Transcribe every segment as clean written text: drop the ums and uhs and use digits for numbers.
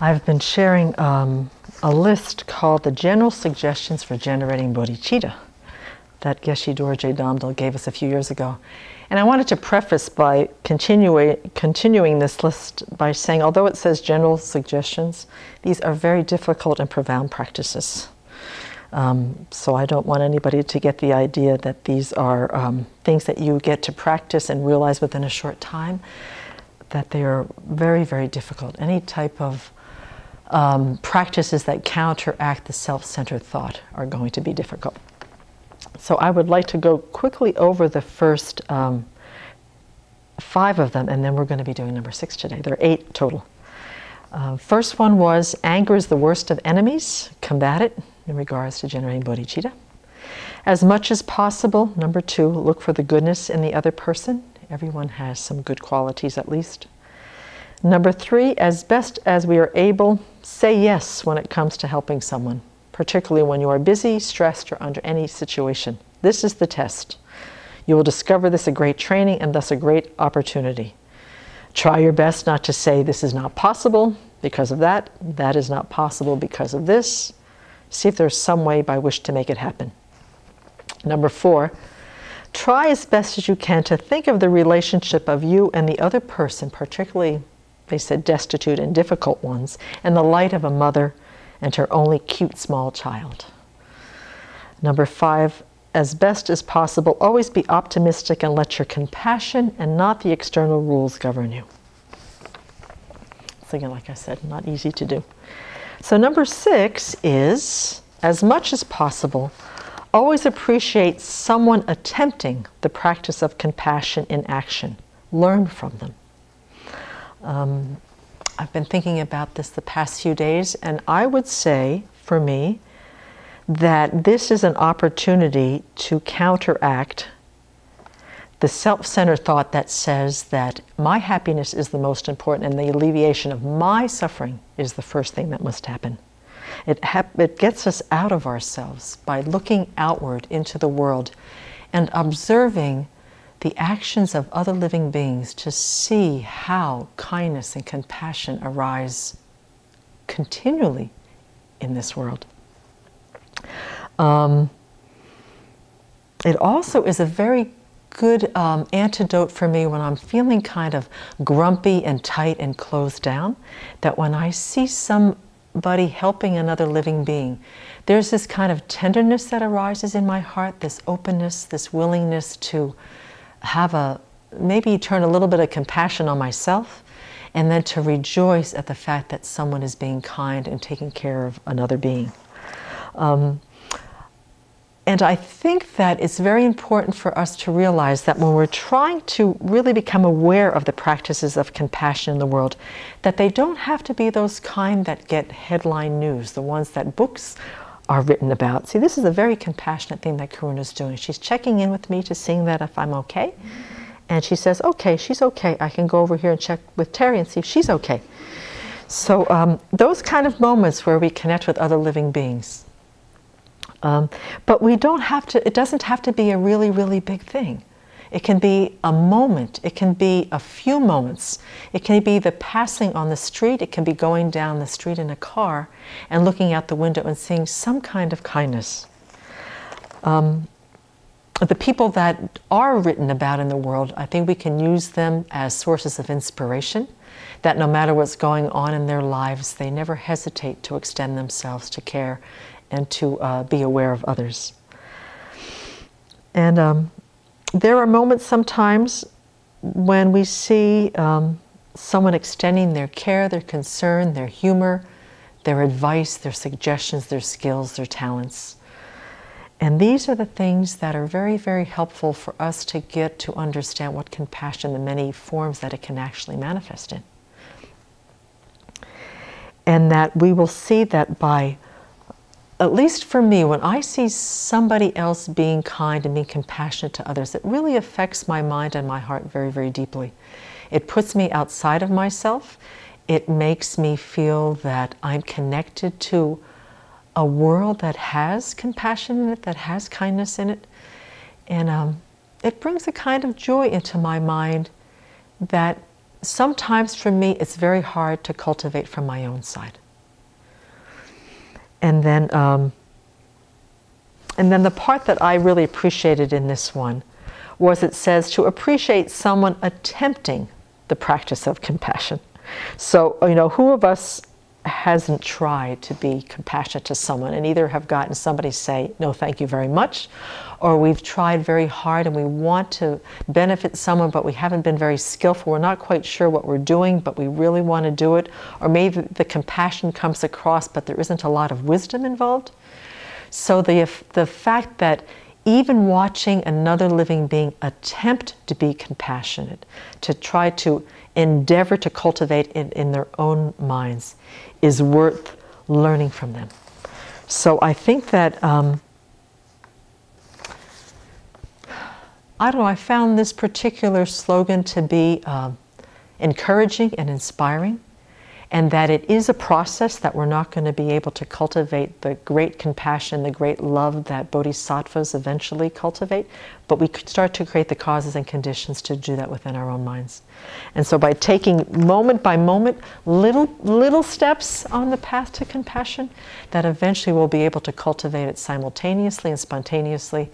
I've been sharing a list called the General Suggestions for Generating Bodhicitta that Geshe Dorje Damdal gave us a few years ago. And I wanted to preface by continuing this list by saying, although it says general suggestions, these are very difficult and profound practices. So I don't want anybody to get the idea that these are things that you get to practice and realize within a short time, that they are very, very difficult. Any type of practices that counteract the self-centered thought are going to be difficult. So I would like to go quickly over the first 5 of them, and then we're going to be doing number 6 today. There are 8 total. First one was, anger is the worst of enemies. Combat it in regards to generating bodhicitta. As much as possible, number 2, look for the goodness in the other person. Everyone has some good qualities at least. Number 3, as best as we are able, say yes when it comes to helping someone, particularly when you are busy, stressed, or under any situation. This is the test. You will discover this a great training and thus a great opportunity. Try your best not to say this is not possible because of that, that is not possible because of this. See if there's some way by which to make it happen. Number 4, try as best as you can to think of the relationship of you and the other person, particularly, they said, destitute and difficult ones, in the light of a mother and her only cute small child. Number 5, as best as possible, always be optimistic and let your compassion and not the external rules govern you. So again, like I said, not easy to do. So number 6 is, as much as possible, always appreciate someone attempting the practice of compassion in action. Learn from them. I've been thinking about this the past few days, and I would say, for me, that this is an opportunity to counteract the self-centered thought that says that my happiness is the most important and the alleviation of my suffering is the first thing that must happen. It gets us out of ourselves by looking outward into the world and observing the actions of other living beings to see how kindness and compassion arise continually in this world. It also is a very good antidote for me when I'm feeling kind of grumpy and tight and closed down, that when I see somebody helping another living being, there's this kind of tenderness that arises in my heart, this openness, this willingness to have maybe turn a little bit of compassion on myself, and then to rejoice at the fact that someone is being kind and taking care of another being. And I think that it's very important for us to realize that when we're trying to really become aware of the practices of compassion in the world, that they don't have to be those kind that get headline news, the ones that books are written about. See, this is a very compassionate thing that Karuna's doing. She's checking in with me to see that if I'm okay. And she says, okay, she's okay. I can go over here and check with Terry and see if she's okay. So those kind of moments where we connect with other living beings. But we don't have to, it doesn't have to be a really, really big thing. It can be a moment. It can be a few moments. It can be the passing on the street. It can be going down the street in a car and looking out the window and seeing some kind of kindness. The people that are written about in the world, I think we can use them as sources of inspiration, that no matter what's going on in their lives, they never hesitate to extend themselves to care and to be aware of others. And there are moments sometimes when we see someone extending their care, their concern, their humor, their advice, their suggestions, their skills, their talents. And these are the things that are very, very helpful for us to get to understand what compassion, the many forms that it can actually manifest in. And that we will see that by, at least for me, when I see somebody else being kind and being compassionate to others, it really affects my mind and my heart very, very deeply. It puts me outside of myself. It makes me feel that I'm connected to a world that has compassion in it, that has kindness in it. And it brings a kind of joy into my mind that sometimes for me it's very hard to cultivate from my own side. And then the part that I really appreciated in this one was it says to appreciate someone attempting the practice of compassion. So, you know, who of us hasn't tried to be compassionate to someone and either have gotten somebody say, no, thank you very much, or we've tried very hard and we want to benefit someone, but we haven't been very skillful. We're not quite sure what we're doing, but we really want to do it. Or maybe the compassion comes across, but there isn't a lot of wisdom involved. So the fact that even watching another living being attempt to be compassionate, to try to endeavor to cultivate it in their own minds, is worth learning from them. So I think that, I don't know, I found this particular slogan to be encouraging and inspiring, and that it is a process that we're not going to be able to cultivate the great compassion, the great love that bodhisattvas eventually cultivate, but we could start to create the causes and conditions to do that within our own minds. And so by taking moment by moment, little steps on the path to compassion, that eventually we'll be able to cultivate it simultaneously and spontaneously,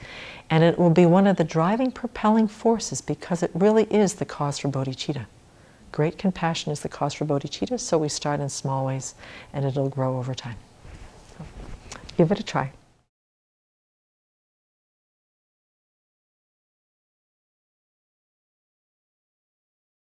and it will be one of the driving, propelling forces, because it really is the cause for bodhicitta. Great compassion is the cause for bodhicitta, so we start in small ways and it'll grow over time. So, give it a try.